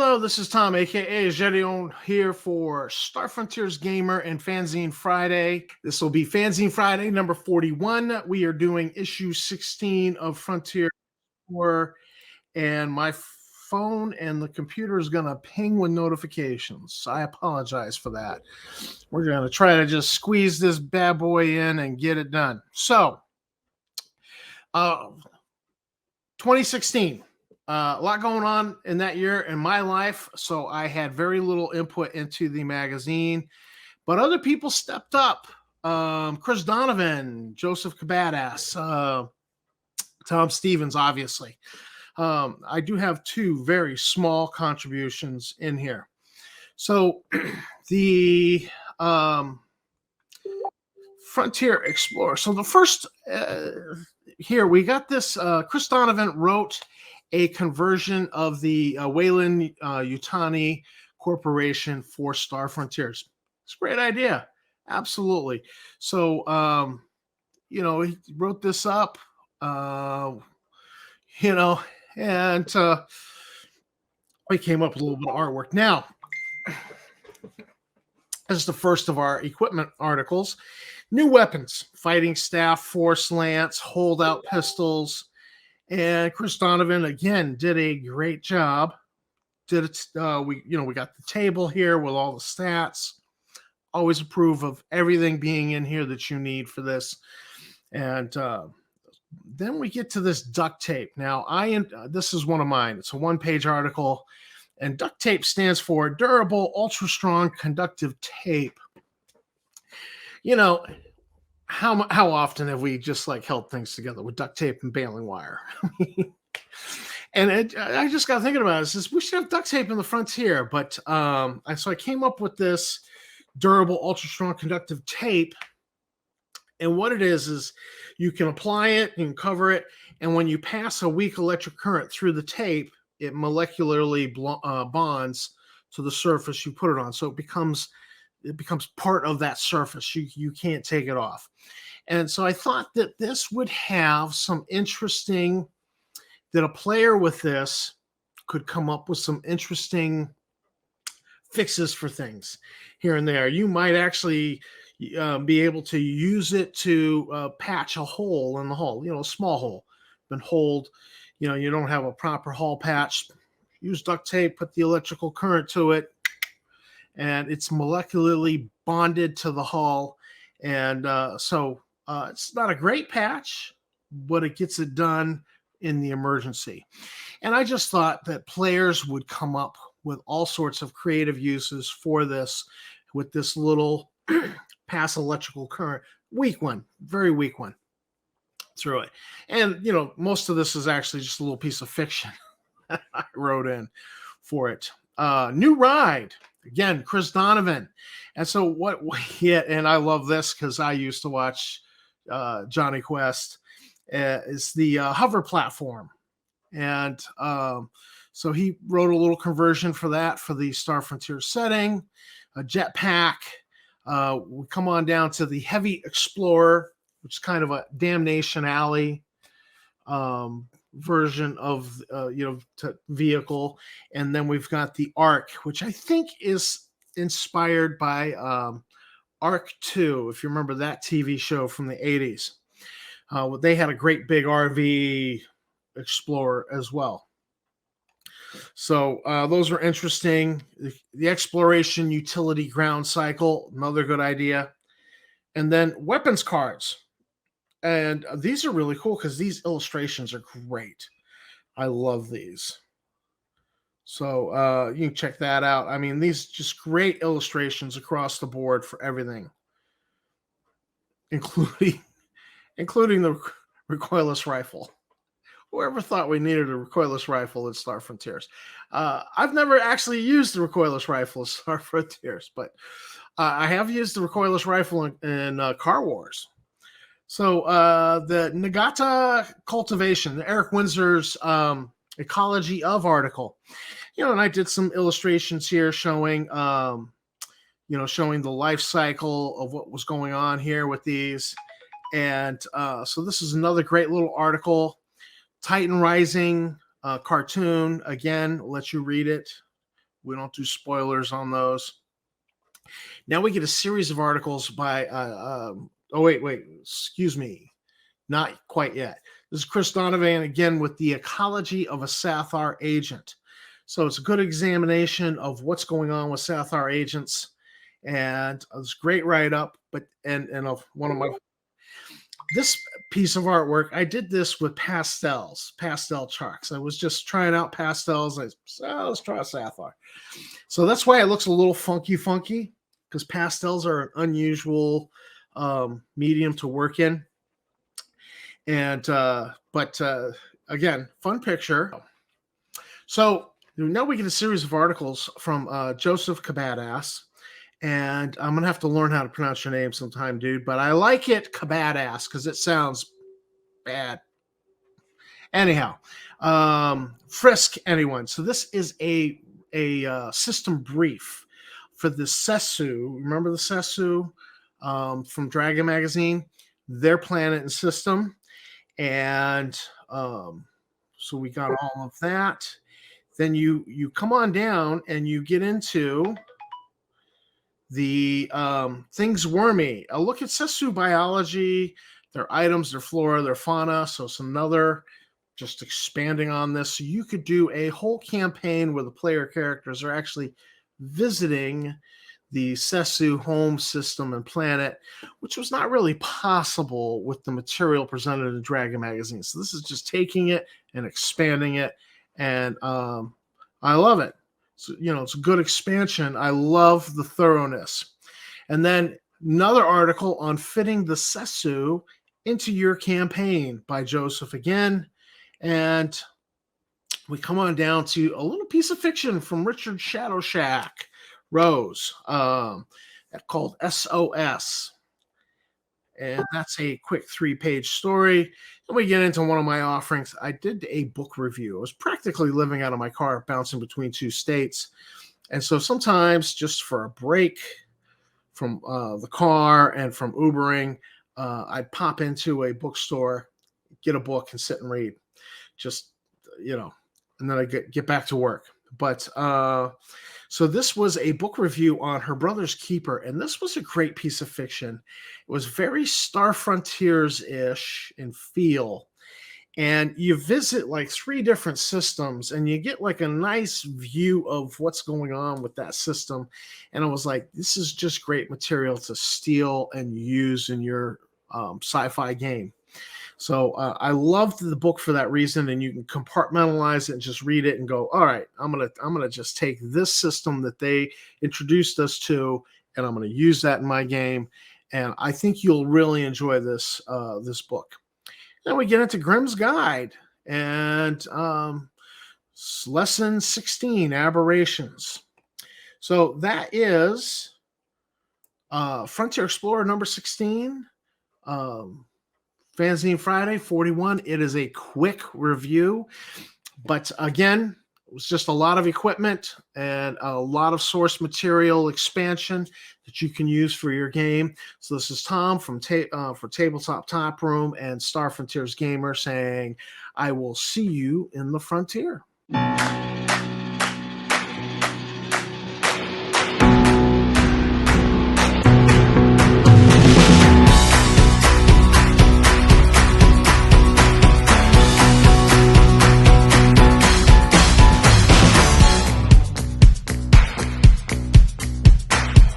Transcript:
Hello, this is Tom, aka Gedeon, here for Star Frontiers Gamer and Fanzine Friday. This will be Fanzine Friday number 41. We are doing issue 16 of Frontier 4, and my phone and the computer is going to ping with notifications. I apologize for that. We're going to try to just squeeze this bad boy in and get it done. So, 2016. A lot going on in that year in my life, so I had very little input into the magazine, but other people stepped up. Chris Donovan, Joseph Cabadass, Tom Stevens, obviously. I do have two very small contributions in here. So the Frontier Explorer. So the first here we got this. Chris Donovan wrote a conversion of the Wayland Yutani Corporation for Star Frontiers. It's a great idea. Absolutely. So, he wrote this up, and we came up with a little bit of artwork. Now, this is the first of our equipment articles. New weapons, fighting staff, force lance, holdout pistols. And Chris Donovan again did a great job. We got the table here with all the stats. Always approve of everything being in here that you need for this. And then we get to this duct tape. Now, this is one of mine. It's a one-page article, and duct tape stands for durable, ultra-strong, conductive tape. How often have we just held things together with duct tape and baling wire? And I just got thinking about it. Says we should have duct tape in the Frontier, but so I came up with this durable, ultra strong, conductive tape. And what it is you can apply it, you can cover it, and when you pass a weak electric current through the tape, it molecularly bonds to the surface you put it on. So it becomes part of that surface. You can't take it off. And so I thought that this would have some that a player with this could come up with some interesting fixes for things here and there. You might actually be able to use it to patch a hole in the hull, a small hole. But you don't have a proper hull patch. Use duct tape, put the electrical current to it, and it's molecularly bonded to the hull. And so it's not a great patch, but it gets it done in the emergency. And I just thought that players would come up with all sorts of creative uses for this with this little pass electrical current, very weak one through it. And, most of this is actually just a little piece of fiction that I wrote in for it. New ride. Again, Chris Donovan. And so and I love this because I used to watch Johnny Quest, is the hover platform. And so he wrote a little conversion for that for the Star Frontier setting, a jetpack. We come on down to the Heavy Explorer, which is kind of a Damnation Alley version of vehicle. And then we've got the Ark, which I think is inspired by Ark 2, if you remember that TV show from the 80s. They had a great big RV Explorer as well. So those are interesting. The exploration utility ground cycle, another good idea. And then weapons cards. And these are really cool because these illustrations are great. I love these. So you can check that out. I mean, these just great illustrations across the board for everything, including the recoilless rifle. Whoever thought we needed a recoilless rifle in Star Frontiers? I've never actually used the recoilless rifle in Star Frontiers, but I have used the recoilless rifle in Car Wars. So the Nagata Cultivation, Eric Windsor's Ecology of article, and I did some illustrations here showing, showing the life cycle of what was going on here with these. And so this is another great little article. Titan Rising cartoon, again, let you read it. We don't do spoilers on those. Now we get a series of articles by. Oh wait, excuse me, not quite yet. This is Chris Donovan again with the ecology of a Sathar agent. So it's a good examination of what's going on with Sathar agents, and it's a great write up. But and of one of my this piece of artwork, I did this with pastel chalks. I was just trying out pastels. Let's try a Sathar. So that's why it looks a little funky, because pastels are an unusual medium to work in. And but again, fun picture. So now we get a series of articles from Joseph Kabadass. And I'm going to have to learn how to pronounce your name sometime, dude. But I like it, Kabadass, because it sounds bad. Anyhow, Frisk anyone. So this is a system brief for the Sesu. Remember the Sesu from Dragon Magazine? Their planet and system. And so we got all of that. Then you come on down and you get into the things wormy. A look at Sesu biology, their items, their flora, their fauna. So it's another just expanding on this. So you could do a whole campaign where the player characters are actually visiting the Sesu home system and planet, which was not really possible with the material presented in Dragon Magazine. So this is just taking it and expanding it, and I love it. So, it's a good expansion. I love the thoroughness. And then another article on fitting the Sesu into your campaign by Joseph again. And we come on down to a little piece of fiction from Richard Shadowshack Rose called SOS. And that's a quick 3-page story. And we get into one of my offerings. I did a book review. I was practically living out of my car, bouncing between 2 states. And so sometimes just for a break from the car and from Ubering, I'd pop into a bookstore, get a book and sit and read. Just, and then I get back to work. But so this was a book review on Her Brother's Keeper, and this was a great piece of fiction. It was very Star Frontiers-ish in feel. And you visit like 3 different systems, and you get like a nice view of what's going on with that system. And I was like, this is just great material to steal and use in your sci-fi game. So I loved the book for that reason, and you can compartmentalize it and just read it and go, all right, I'm gonna just take this system that they introduced us to, and I'm gonna use that in my game. And I think you'll really enjoy this this book. Then we get into Grimm's Guide and lesson 16, Aberrations. So that is Frontier Explorer number 16. Fanzine Friday 41. It is a quick review, but again, it was just a lot of equipment and a lot of source material expansion that you can use for your game. So this is Tom from for Tabletop Top Room and Star Frontiers Gamer saying, I will see you in the frontier.